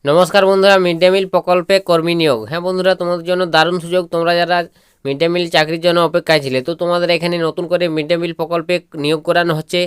নমস্কার বন্ধুরা, mid day meal প্রকল্পে কর্মী নিয়োগ। হ্যাঁ বন্ধুরা, তোমাদের জন্য দারুণ সুযোগ। তোমরা যারা মিড ডে মিল চাকরির জন্য অপেক্ষায় ছিলে, তো তোমাদের এখানে নতুন করে মিড ডে মিল প্রকল্পে নিয়োগ করানো হচ্ছে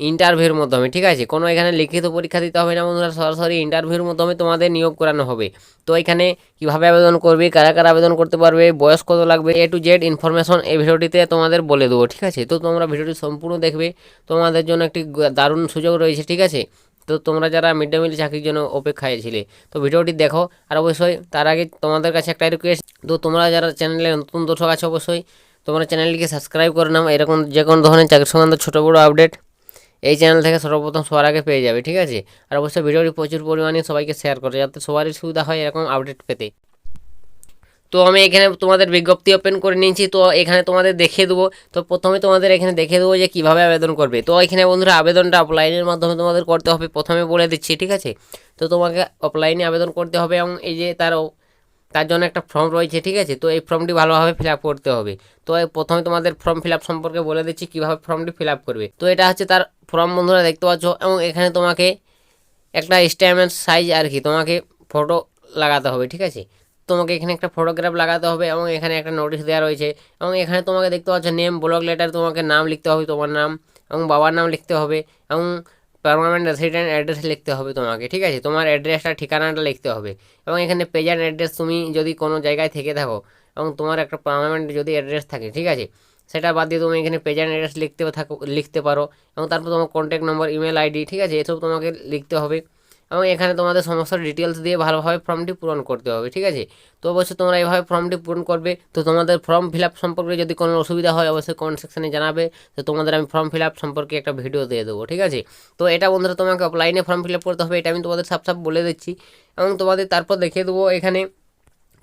ইন্টারভিউর মাধ্যমে। ঠিক আছে, কোনো এখানে লিখিত পরীক্ষা দিতে হবে না বন্ধুরা, সরাসরি ইন্টারভিউর মাধ্যমে তোমাদের নিয়োগ করানো হবে। তো এখানে কীভাবে আবেদন করবে, কারা কারা আবেদন করতে পারবে, বয়স কত লাগবে, A to Z ইনফরমেশন এই ভিডিওটিতে তোমাদের বলে দেবো। ঠিক আছে, তো তোমরা ভিডিওটি সম্পূর্ণ দেখবে, তোমাদের জন্য একটি দারুণ সুযোগ রয়েছে। ঠিক আছে, তো তোমরা যারা মিড ডে মিল চাকরির জন্য অপেক্ষায় ছিলে, তো ভিডিওটি দেখো। আর অবশ্যই তার আগে তোমাদের কাছে একটা রিকোয়েস্ট, তো তোমরা যারা চ্যানেলে নতুন দর্শক আছে, অবশ্যই তোমরা চ্যানেলটিকে সাবস্ক্রাইব করে নাও। এরকম যে কোনো ধরনের চাকরি সংক্রান্ত ছোটো বড়ো আপডেট এই চ্যানেল থেকে সর্বপ্রথম সবার আগে পেয়ে যাবে। ঠিক আছে, আর অবশ্যই ভিডিওটি প্রচুর পরিমাণে সবাইকে শেয়ার করে, যাতে সবারই সুবিধা হয় এরকম আপডেট পেতে। তো আমি এখানে তোমাদের বিজ্ঞপ্তি ওপেন করে নিয়েছি, তো এখানে তোমাদের দেখিয়ে দেবো। তো প্রথমে তোমাদের এখানে দেখিয়ে দেবো যে কীভাবে আবেদন করবে। তো এখানে বন্ধুরা আবেদনটা অফলাইনের মাধ্যমে তোমাদের করতে হবে, প্রথমে বলে দিচ্ছি। ঠিক আছে, তো তোমাকে অফলাইনে আবেদন করতে হবে, এবং এই যে তার জন্য একটা ফর্ম রয়েছে। ঠিক আছে, তো এই ফর্মটি ভালোভাবে ফিল আপ করতে হবে। তো প্রথমে তোমাদের ফর্ম ফিল আপ সম্পর্কে বলে দিচ্ছি কীভাবে ফর্মটি ফিল আপ করবে। তো এটা হচ্ছে তার ফর্ম বন্ধুরা, দেখতে পাচ্ছ, এবং এখানে তোমাকে একটা স্ট্যাম্পের সাইজ আর কি তোমাকে ফটো লাগাতে হবে। ঠিক আছে, তোমাকে এখানে একটা ফটোগ্রাফ লাগাতে হবে, এবং এখানে একটা নোটিশ দেওয়া রয়েছে, এবং এখানে তোমাকে দেখতে পাচ্ছ নেম, ব্লক লেটার, তোমাকে নাম লিখতে হবে, তোমার নাম এবং বাবার নাম লিখতে হবে, এবং পার্মানেন্ট রেসিডেন্ট অ্যাড্রেস লিখতে হবে তোমাকে। ঠিক আছে, তোমার অ্যাড্রেসটা, ঠিকানাটা লিখতে হবে, এবং এখানে প্রেজেন্ট অ্যাড্রেস, তুমি যদি কোনো জায়গায় থেকে থাকো এবং তোমার একটা পার্মানেন্ট যদি অ্যাড্রেস থাকে, ঠিক আছে, সেটা বাদ দিয়ে তুমি এখানে প্রেজেন্ট অ্যাড্রেস লিখতে পারো, এবং তারপর তোমার কন্ট্যাক্ট নম্বর, ইমেল আইডি, ঠিক আছে, এসব তোমাকে লিখতে হবে, এবং এখানে তোমাদের সমস্ত ডিটেলস দিয়ে ভালোভাবে ফর্মটি পূরণ করতে হবে। ঠিক আছে, তো অবশ্যই তোমরা এইভাবে ফর্মটি পূরণ করবে। তো তোমাদের ফর্ম ফিল আপ সম্পর্কে যদি কোনো অসুবিধা হয়, অবশ্যই কমেন্ট সেকশনে জানাবে। তো তোমাদের আমি ফর্ম ফিল আপ সম্পর্কে একটা ভিডিও দিয়ে দেবো। ঠিক আছে, তো এটা বন্ধুরা তোমাকে অফলাইনে ফর্ম ফিল আপ করতে হবে, এটা আমি তোমাদের সাপ বলে দিচ্ছি, এবং তোমাদের তারপর দেখিয়ে দেবো এখানে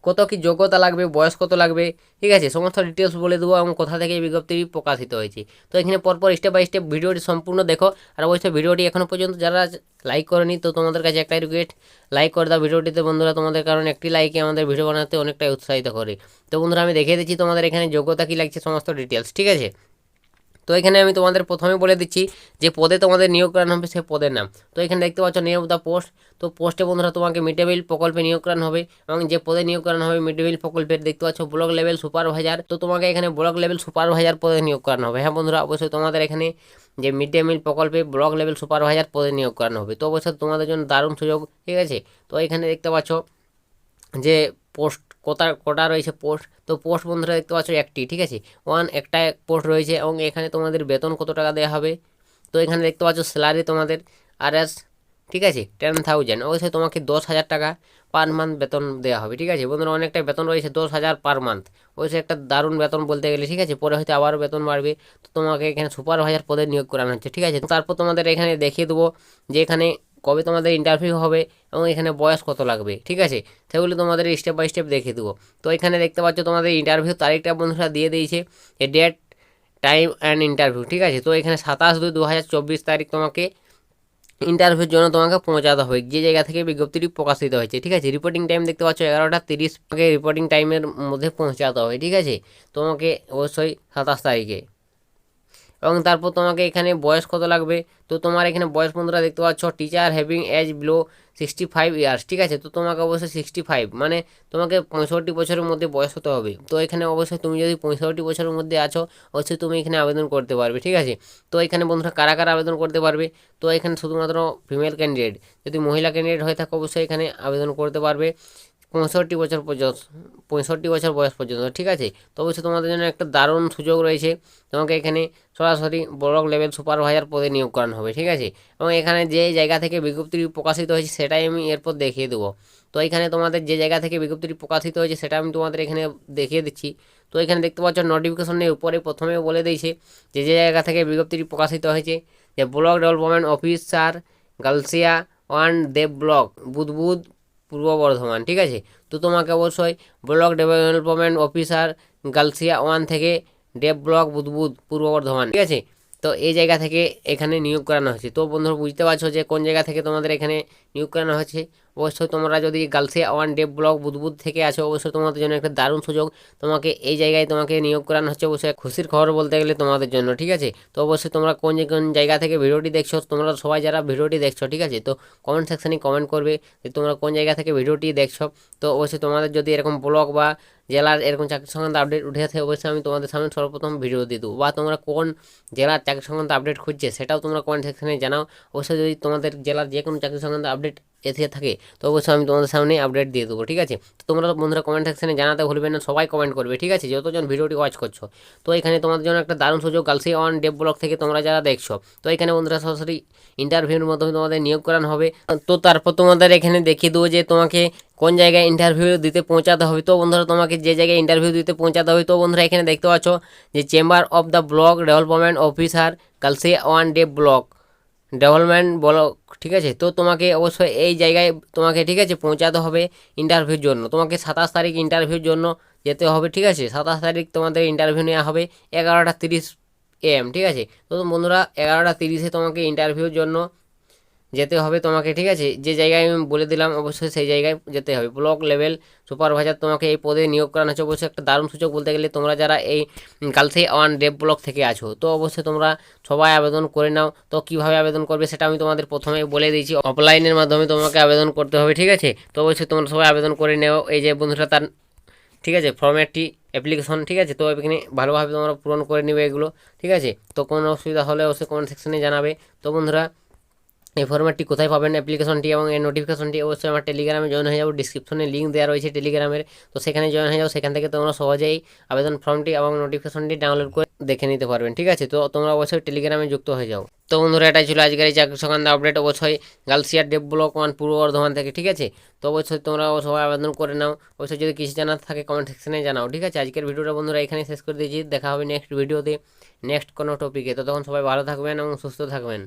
কত কি যোগ্যতা লাগবে, বয়স কত লাগবে। ঠিক আছে, সমস্ত ডিটেলস বলে দেবো, এবং কোথা থেকে এই বিজ্ঞপ্তিটি প্রকাশিত হয়েছে। তো এখানে পরপর স্টেপ বাই স্টেপ ভিডিওটি সম্পূর্ণ দেখো। আর অবশ্যই ভিডিওটি এখনও পর্যন্ত যারা লাইক করেনি, তো তোমাদের কাছে একটাই রিকোয়েস্ট, লাইক করে দাও ভিডিওটিতে বন্ধুরা। তোমাদের কারণ একটি লাইকে আমাদের ভিডিও বানাতে অনেকটাই উৎসাহিত করে। তো বন্ধুরা আমি দেখিয়ে দিচ্ছি তোমাদের এখানে যোগ্যতা কী লাগছে, সমস্ত ডিটেলস। ঠিক আছে, তো এখানে আমি তোমাদের প্রথমে বলে দিচ্ছি যে পদে তোমাদের নিয়োগ করানো হবে, সে পদের নাম। তো এখানে দেখতে পাচ্ছ নেম অফ দ্য পোস্ট। তো পোস্টে বন্ধুরা তোমাকে মিড ডে মিল প্রকল্পে নিয়োগ করানো হবে, এবং যে পদে নিয়োগ করানো হবে মিড ডে মিল প্রকল্পের, দেখতে পাচ্ছ ব্লক লেভেল সুপারভাইজার। তো তোমাকে এখানে ব্লক লেভেল সুপারভাইজার পদে নিয়োগ করানো হবে। হ্যাঁ বন্ধুরা, অবশ্যই তোমাদের এখানে যে মিড ডে মিল প্রকল্পে ব্লক লেভেল সুপারভাইজার পদে নিয়োগ করানো হবে। তো অবশ্যই তোমাদের জন্য দারুণ সুযোগ। ঠিক আছে, তো এখানে দেখতে পাচ্ছ যে পোস্ট কটা রয়েছে পোস্ট। তো পোস্ট বন্ধুরা দেখতে পাচ্ছ একটি। ঠিক আছে, একটা পোস্ট রয়েছে, এবং এখানে তোমাদের বেতন কত টাকা দেওয়া হবে। তো এখানে দেখতে পাচ্ছ স্যালারি তোমাদের RS, ঠিক আছে, 10,000, অবশ্যই তোমাকে 10,000 টাকা পার মান্থ বেতন দেওয়া হবে। ঠিক আছে বন্ধুরা, অনেকটা বেতন রয়েছে, 10,000 পার মান্থ, অবশ্যই একটা দারুণ বেতন বলতে গেলে। ঠিক আছে, পরে হয়তো আবারও বেতন বাড়বে। তো তোমাকে এখানে সুপারভাইজার পদে নিয়োগ করানো হচ্ছে। ঠিক আছে, তারপর তোমাদের এখানে দেখিয়ে দেবো যে এখানে কবে তোমাদের ইন্টারভিউ হবে, এবং এখানে বয়স কত লাগবে। ঠিক আছে, সেগুলি তোমাদের স্টেপ বাই স্টেপ দেখিয়ে দেবো। তো এখানে দেখতে পাচ্ছ তোমাদের ইন্টারভিউ তারিখটা বন্ধুরা দিয়ে দিয়েছে, এ ডেট, টাইম অ্যান্ড ইন্টারভিউ। ঠিক আছে, তো এখানে 27/2/2024 তারিখ তোমাকে ইন্টারভিউর জন্য তোমাকে পৌঁছাতে হবে যে জায়গা থেকে বিজ্ঞপ্তিটি প্রকাশিত হয়েছে। ঠিক আছে, রিপোর্টিং টাইম দেখতে পাচ্ছ 11:30 রিপোর্টিং টাইমের মধ্যে পৌঁছাতে হবে। ঠিক আছে, তোমাকে অবশ্যই 27 তারিখে, এবং তারপর তোমাকে এখানে বয়স কত লাগবে। তো তোমার এখানে বয়স বন্ধুরা দেখতে পাচ্ছ, teacher having age below 65 years. ঠিক আছে, তো তোমাকে অবশ্যই 65 মানে তোমাকে 65 বছরের মধ্যে বয়স হতে হবে। তো এখানে অবশ্যই তুমি যদি 65 বছরের মধ্যে আছো, অবশ্যই তুমি এখানে আবেদন করতে পারবে। ঠিক আছে, তো এখানে বন্ধুরা কারা কারা আবেদন করতে পারবে। তো এখানে শুধুমাত্র ফিমেল ক্যান্ডিডেট, যদি মহিলা ক্যান্ডিডেট হয়ে থাকে অবশ্যই এখানে আবেদন করতে পারবে 65 বছর বয়স পর্যন্ত। ঠিক আছে, তো অবশ্যই তোমাদের জন্য একটা দারুণ সুযোগ রয়েছে, তোমাকে এখানে সরাসরি ব্লক লেভেল সুপারভাইজার পদে নিয়োগ করানো হবে। ঠিক আছে, এবং এখানে যে জায়গা থেকে বিজ্ঞপ্তিটি প্রকাশিত হয়েছে সেটাই আমি এরপর দেখিয়ে দেবো। তো এখানে তোমাদের যে জায়গা থেকে বিজ্ঞপ্তিটি প্রকাশিত হয়েছে সেটা আমি তোমাদের এখানে দেখিয়ে দিচ্ছি। তো এখানে দেখতে পাচ্ছ নোটিফিকেশনের উপরে প্রথমে বলে দিয়েছে যে যে জায়গা থেকে বিজ্ঞপ্তিটি প্রকাশিত হয়েছে, যে ব্লক ডেভেলপমেন্ট অফিসার, গালসিয়া 1 দেব ব্লক, বুধবুধ, পূর্ব বর্ধমান। ঠিক আছে, তো তোমাকে অবশ্যই ব্লক ডেভেলপমেন্ট অফিসার গালসিয়া 1 থেকে ডেভ ব্লক, বুধবুধ, পূর্ব বর্ধমান। ঠিক আছে, তো এই জায়গা থেকে এখানে নিয়োগ করানো হয়েছে। তো বন্ধুরা বুঝতে পারছো যে কোন জায়গা থেকে তোমাদের এখানে নিয়োগ করানো হচ্ছে। অবশ্যই তোমরা যদি গার্লসিয়া ওয়ান ডেভ ব্লক বুদবুদ থেকে আছো, অবশ্যই তোমাদের জন্য একটা দারুণ সুযোগ। তোমাকে এই জায়গায় তোমাকে নিয়োগ করানো হচ্ছে, অবশ্যই খুশির খবর বলতে গেলে তোমাদের জন্য, ঠিক আছে। তো অবশ্যই তোমরা কোন কোন জায়গা থেকে ভিডিওটি দেখছো, তোমরা সবাই যারা ভিডিওটি দেখছো, ঠিক আছে, তো কমেন্ট সেকশনে কমেন্ট করবে যে তোমরা কোন জায়গা থেকে ভিডিওটি দেখছো। তো অবশ্যই তোমাদের যদি এরকম ব্লগ বা জেলার এরকম চাকরি সংক্রান্ত আপডেট উঠে আসে, অবশ্যই আমি তোমাদের সামনে সর্বপ্রথম ভিডিও দিয়ে দেবো। বা তোমরা কোন জেলার চাকরি সংক্রান্ত আপডেট খুঁজছে সেটাও তোমরা কমেন্ট সেকশনে জানাও। অবশ্যই যদি তোমাদের জেলার যে কোনো চাকরি সংক্রান্ত আপডেট এসে থাকে তো অবশ্যই আমি তোমাদের সামনে আপডেট দিয়ে দেবো, ঠিক আছে। তো তোমরা বন্ধুরা কমেন্ট সেকশনে জানাতে ভুলবে না, সবাই কমেন্ট করবে, ঠিক আছে, যতজন ভিডিওটি ওয়াচ করছো। তো এখানে তোমাদের জন্য একটা দারুণ সুযোগ, গার্লসিয়া ওয়ান ডেভ ব্লক থেকে তোমরা যারা দেখছো। তো এখানে বন্ধুরা সরাসরি ইন্টারভিউর মাধ্যমে তোমাদের নিয়োগ করানো হবে। তো তারপর তোমাদের এখানে দেখিয়ে দেবো যে তোমাকে কোন জায়গায় ইন্টারভিউ দিতে পৌঁছাতে হবে। তো বন্ধুরা তোমাকে যে জায়গায় ইন্টারভিউ দিতে পৌঁছাতে হবে, তো বন্ধুরা এখানে দেখতে পাচ্ছ যে chamber of the block development officer গার্লসিয়া one dev block development block, ঠিক আছে। তো তোমাকে অবশ্যই এই জায়গায় তোমাকে, ঠিক আছে, পৌঁছাতে হবে ইন্টারভিউর জন্য। তোমাকে 27 তারিখ ইন্টারভিউর জন্য যেতে হবে, ঠিক আছে। 27 তারিখ তোমাদের ইন্টারভিউ নেওয়া হবে 11:30 AM, ঠিক আছে। তো বন্ধুরা 11:30-এ তোমাকে ইন্টারভিউর জন্য যেতে হবে তোমাকে, ঠিক আছে। যে জায়গায় আমি বলে দিলাম অবশ্যই সেই জায়গায় যেতে হবে। ব্লক লেভেল সুপারভাইজার তোমাকে এই পদে নিয়োগ করানো হচ্ছে। অবশ্যই একটা দারুণ সুযোগ বলতে গেলে তোমরা যারা এই গার্লসিয়া ওয়ান ডেভ ব্লক থেকে আছো, তো অবশ্যই তোমরা সবাই আবেদন করে নাও। তো কীভাবে আবেদন করবে সেটা আমি তোমাদের প্রথমে বলে দিয়েছি, অফলাইনের মাধ্যমে তোমাকে আবেদন করতে হবে, ঠিক আছে। তো অবশ্যই তোমরা সবাই আবেদন করে নেও। এই যে বন্ধুরা তার, ঠিক আছে, ফর্ম্যাটটি অ্যাপ্লিকেশন, ঠিক আছে। তো এখানে ভালোভাবে তোমরা পূরণ করে নেবে এগুলো, ঠিক আছে। তো কোনো অসুবিধা হলে অবশ্যই কমেন্ট সেকশনে জানাবে। তো বন্ধুরা এই ফরম্যাটটি কোথায় পাবেন অ্যাপ্লিকেশনটি এবং এর নোটিফিকেশনটি, অবশ্যই আমার টেলিগ্রামে জয়েন হয়ে যাবো। ডিসক্রিপশনে লিঙ্ক দেওয়া রয়েছে টেলিগ্রামের, তো সেখানে জয়েন হয়ে যাও। সেখান থেকে তোমরা সহজেই আবেদন ফর্মটি এবং নোটিফিকেশনটি ডাউনলোড করে দেখে নিতে পারবেন, ঠিক আছে। তো তোমরা অবশ্যই টেলিগ্রামে যুক্ত হয়ে যাও। তো বন্ধুরা এটাই ছিল আজকের এই চাকরি সংক্রান্ত আপডেট, অবশ্যই গার্লসিয়া ডেভ ব্লক ওয়ান পূর্ব বর্ধমান থেকে, ঠিক আছে। তো অবশ্যই তোমরা সবাই আবেদন করে নাও। অবশ্যই যদি কিছু জানার থাকে কমেন্ট সেকশনে জানাও, ঠিক আছে। আজকের ভিডিওটা বন্ধুরা এখানে শেষ করে দিয়েছি, দেখা হবে নেক্সট ভিডিওতে নেক্সট কোনো টপিকে। তো তখন সবাই ভালো থাকবেন এবং সুস্থ থাকবেন।